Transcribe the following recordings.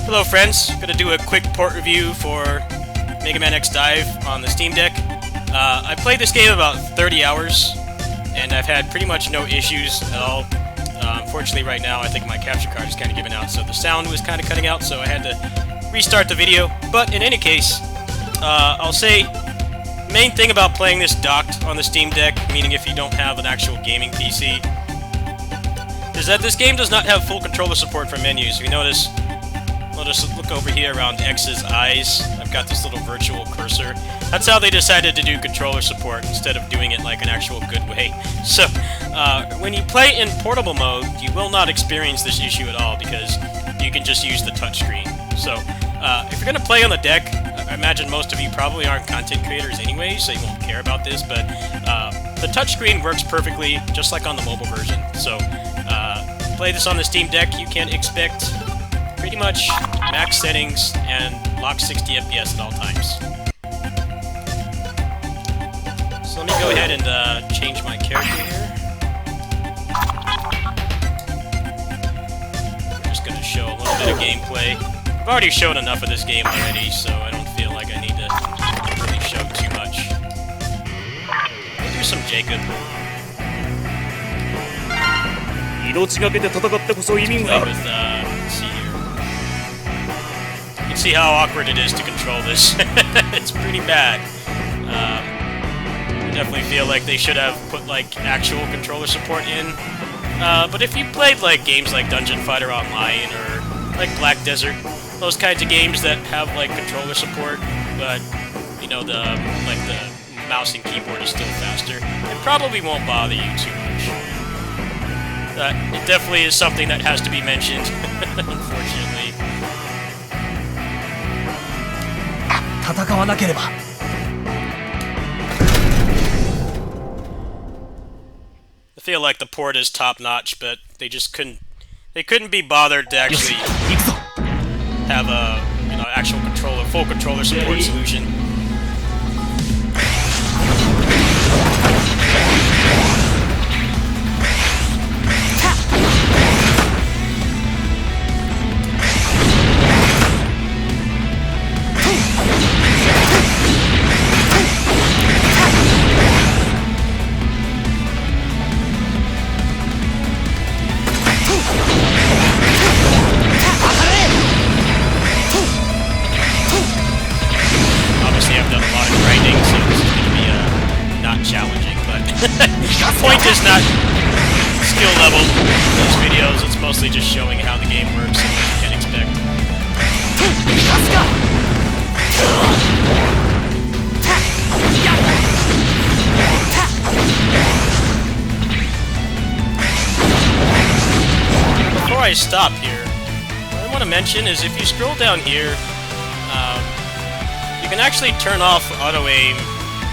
Hello friends, gonna do a quick port review for Mega Man X Dive on the Steam Deck. I played this game about 30 hours, and I've had pretty much no issues at all. Unfortunately right now I think my capture card is kind of giving out, so the sound was kind of cutting out, so I had to restart the video. But in any case, I'll say, main thing about playing this docked on the Steam Deck, meaning if you don't have an actual gaming PC, is that this game does not have full controller support for menus. If you notice, I'll just look over here around X's eyes. I've got this little virtual cursor. That's how they decided to do controller support instead of doing it like an actual good way. So, when you play in portable mode, you will not experience this issue at all because you can just use the touchscreen. So, if you're going to play on the deck, I imagine most of you probably aren't content creators anyway, so you won't care about this, but the touchscreen works perfectly, just like on the mobile version. So, play this on the Steam Deck, you can expect pretty much max settings and lock 60 FPS at all times. So let me go ahead and change my character here. We're just going to show a little bit of gameplay. I've already showed enough of this game already, so I don't feel like I need to really show too much. We'll do some Jacob. Let's see here. You can see how awkward it is to control this. It's pretty bad. I definitely feel like they should have put like actual controller support in. But if you played like games like Dungeon Fighter Online or like Black Desert, those kinds of games that have like controller support, but you know the mouse and keyboard is still faster, it probably won't bother you too much. It definitely is something that has to be mentioned, unfortunately. I feel like the port is top-notch, but they just couldn't be bothered to actually have a, actual full controller support solution. The point is not skill level in these videos, it's mostly just showing how the game works and what you can expect. Before I stop here, what I want to mention is if you scroll down here, you can actually turn off auto-aim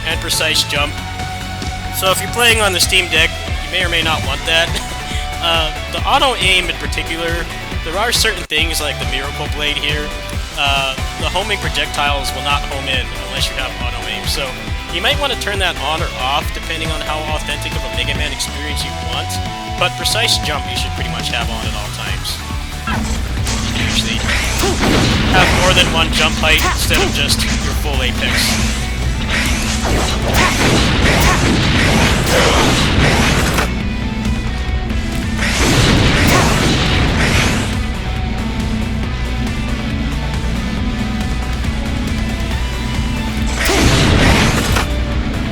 and precise jump. So if you're playing on the Steam Deck, you may or may not want that. The auto-aim in particular, there are certain things like the Miracle Blade here. The homing projectiles will not home in unless you have auto-aim. So you might want to turn that on or off depending on how authentic of a Mega Man experience you want. But precise jump you should pretty much have on at all times. You usually have more than one jump height instead of just your full apex.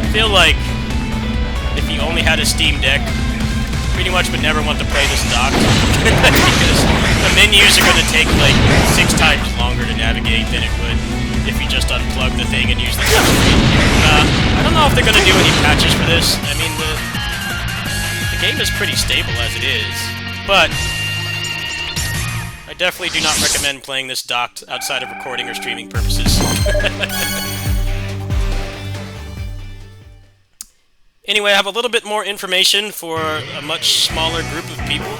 I feel like if you only had a Steam Deck, pretty much would never want to play this docked because the menus are going to take like 6 times longer to navigate than it would if you just unplug the thing and use the touchscreen. I don't know if they're going to do any patches for this. I mean, the game is pretty stable as it is, but I definitely do not recommend playing this docked outside of recording or streaming purposes. Anyway, I have a little bit more information for a much smaller group of people.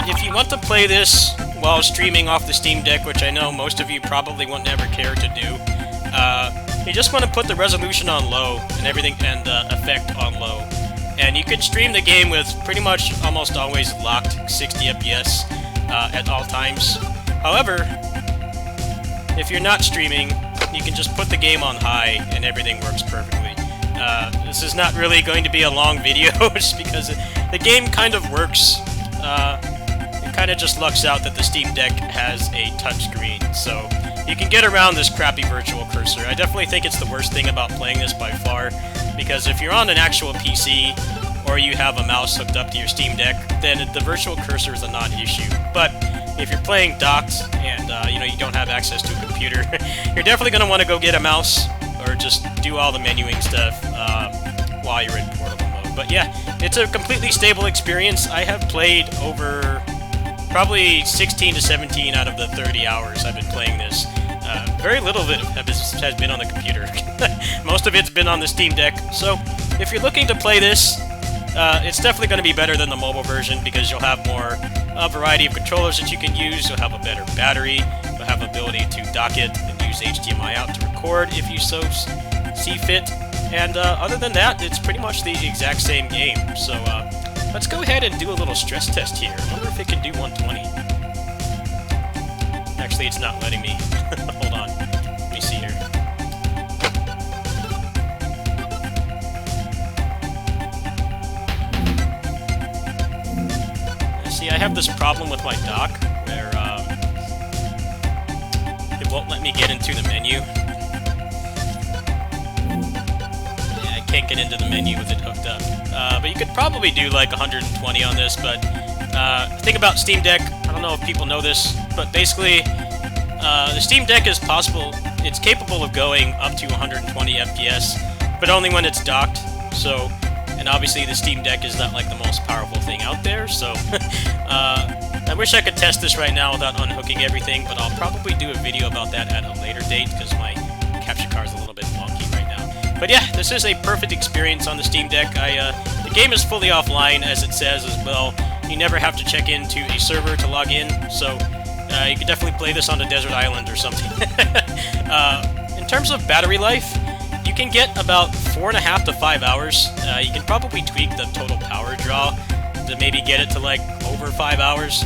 If you want to play this while streaming off the Steam Deck, which I know most of you probably won't ever care to do, you just want to put the resolution on low and everything and effect on low. and you can stream the game with pretty much almost always locked 60 FPS at all times. However, if you're not streaming, you can just put the game on high and everything works perfectly. This is not really going to be a long video just because the game kind of works. It kind of just lucks out that the Steam Deck has a touchscreen, so you can get around this crappy virtual cursor. I definitely think it's the worst thing about playing this by far, because if you're on an actual PC or you have a mouse hooked up to your Steam Deck, then the virtual cursor is a non-issue. But if you're playing docked and you don't have access to a computer, you're definitely going to want to go get a mouse or just do all the menuing stuff while you're in portable mode. But yeah, it's a completely stable experience. I have played over probably 16 to 17 out of the 30 hours I've been playing this. Very little of it has been on the computer. Most of it's been on the Steam Deck. So if you're looking to play this, it's definitely going to be better than the mobile version because you'll have a variety of controllers that you can use. You'll have a better battery. You'll have the ability to dock it and use HDMI out to record if you so see fit. And other than that, it's pretty much the exact same game. So let's go ahead and do a little stress test here. I wonder if it can do 120. Actually, it's not letting me. Hold on. Let me see here. See, I have this problem with my dock where it won't let me get into the menu. Yeah, I can't get into the menu with it hooked up. But you could probably do like 120 on this, but the thing about Steam Deck, I don't know if people know this, but basically the Steam Deck is possible, it's capable of going up to 120 FPS, but only when it's docked. So, and obviously the Steam Deck is not like the most powerful thing out there, so I wish I could test this right now without unhooking everything, but I'll probably do a video about that at a later date because my capture card is a little bit wonky right now. But yeah, this is a perfect experience on the Steam Deck. The game is fully offline, as it says as well. You never have to check into a server to log in, so you could definitely play this on a desert island or something. In terms of battery life, you can get about 4.5 to 5 hours. You can probably tweak the total power draw to maybe get it to like over 5 hours.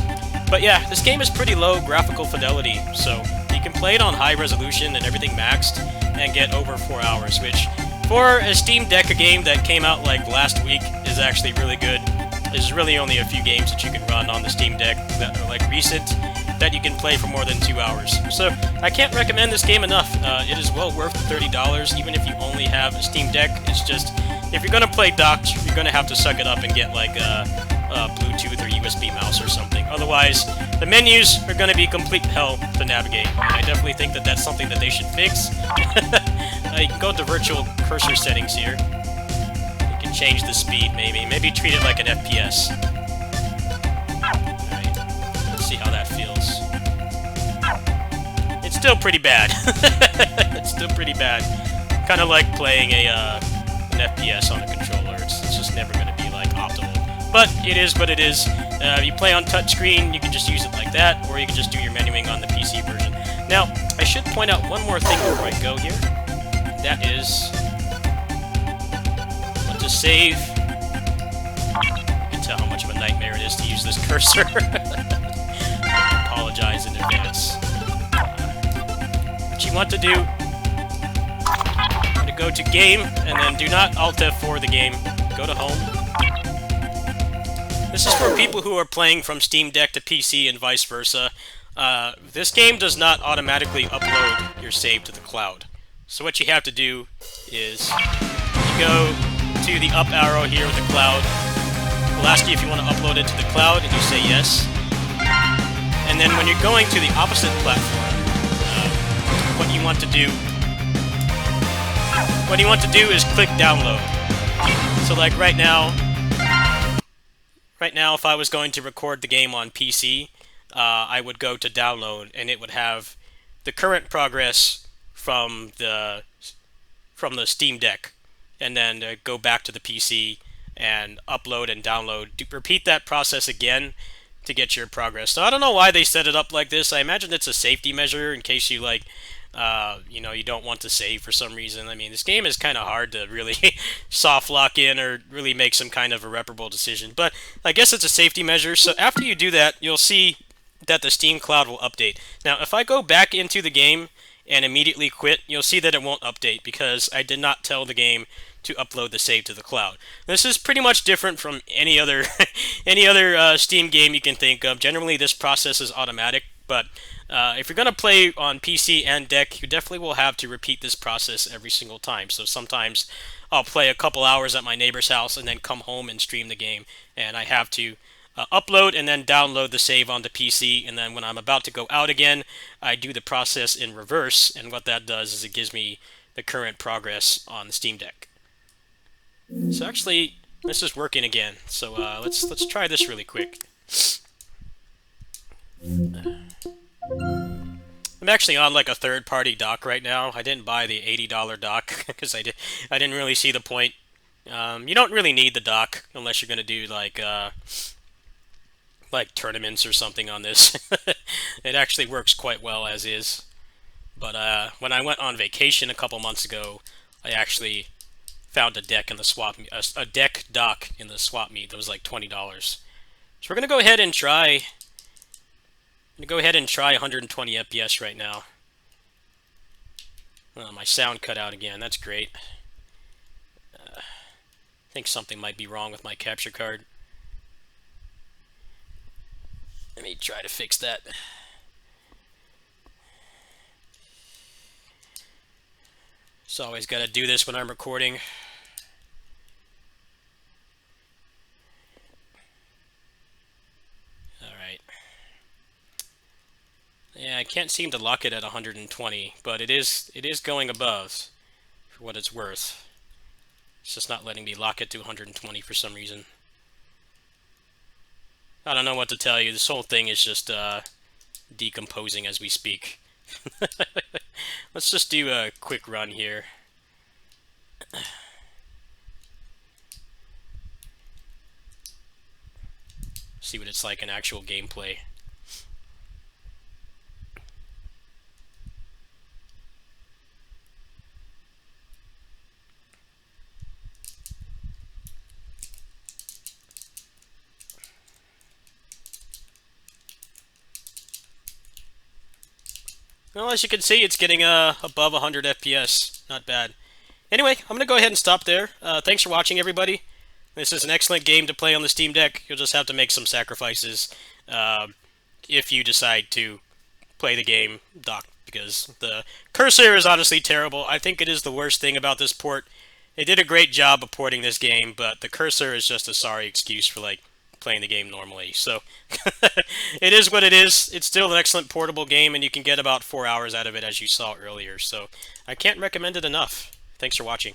But yeah, this game is pretty low graphical fidelity, so you can play it on high resolution and everything maxed and get over 4 hours, which for a Steam Deck game that came out like last week is actually really good. There's really only a few games that you can run on the Steam Deck that are like recent that you can play for more than 2 hours. So I can't recommend this game enough. It is well worth the $30, even if you only have a Steam Deck. It's just, if you're gonna play docked, you're gonna have to suck it up and get like a Bluetooth or USB mouse or something. Otherwise, the menus are gonna be complete hell to navigate. And I definitely think that that's something that they should fix. You can go to virtual cursor settings here. You can change the speed, maybe treat it like an FPS. Alright, let's see how that feels. It's still pretty bad. It's still pretty bad. Kind of like playing an FPS on a controller. It's just never going to be like optimal. But it is what it is. If you play on touchscreen, you can just use it like that, or you can just do your menuing on the PC version. Now, I should point out one more thing before I go here. That is, to save. You can tell how much of a nightmare it is to use this cursor. I apologize in advance. What you want to do, to go to Game, and then do not Alt F4 the game. Go to Home. This is for people who are playing from Steam Deck to PC and vice versa. This game does not automatically upload your save to the cloud. So what you have to do is you go to the up arrow here with the cloud. It'll ask you if you want to upload it to the cloud, and you say yes. And then when you're going to the opposite platform, what you want to do is click download. So like right now if I was going to record the game on PC, I would go to download, and it would have the current progress from the Steam Deck, and then go back to the PC and upload and download. Repeat that process again to get your progress. So I don't know why they set it up like this. I imagine it's a safety measure in case you like You know, you don't want to save for some reason. I mean, this game is kind of hard to really soft lock in or really make some kind of irreparable decision. But I guess it's a safety measure. So after you do that, you'll see that the Steam Cloud will update. Now, if I go back into the game and immediately quit, you'll see that it won't update because I did not tell the game to upload the save to the cloud. This is pretty much different from any other any other Steam game you can think of. Generally, this process is automatic, but if you're going to play on PC and deck, you definitely will have to repeat this process every single time. So sometimes I'll play a couple hours at my neighbor's house and then come home and stream the game, and I have to upload and then download the save onto PC, and then when I'm about to go out again, I do the process in reverse, and what that does is it gives me the current progress on the Steam Deck. So actually, this is working again. So let's try this really quick. I'm actually on like a third-party dock right now. I didn't buy the $80 dock because I didn't really see the point. You don't really need the dock unless you're gonna do like tournaments or something on this. It actually works quite well as is. But when I went on vacation a couple months ago, I actually found a deck in the swap a deck dock in the swap meet that was like $20. So we're gonna go ahead and try. I'm gonna go ahead and try 120 FPS right now. Oh, my sound cut out again. That's great. I think something might be wrong with my capture card. Let me try to fix that. So always gotta do this when I'm recording. Alright. Yeah, I can't seem to lock it at 120, but it is going above, for what it's worth. It's just not letting me lock it to 120 for some reason. I don't know what to tell you. This whole thing is just decomposing as we speak. Let's just do a quick run here. See what it's like in actual gameplay. Well, as you can see, it's getting above 100 FPS. Not bad. Anyway, I'm going to go ahead and stop there. Thanks for watching, everybody. This is an excellent game to play on the Steam Deck. You'll just have to make some sacrifices if you decide to play the game docked, because the cursor is honestly terrible. I think it is the worst thing about this port. They did a great job of porting this game, but the cursor is just a sorry excuse for, like, playing the game normally. So it is what it is. It's still an excellent portable game, and you can get about 4 hours out of it, as you saw earlier. So I can't recommend it enough. Thanks for watching.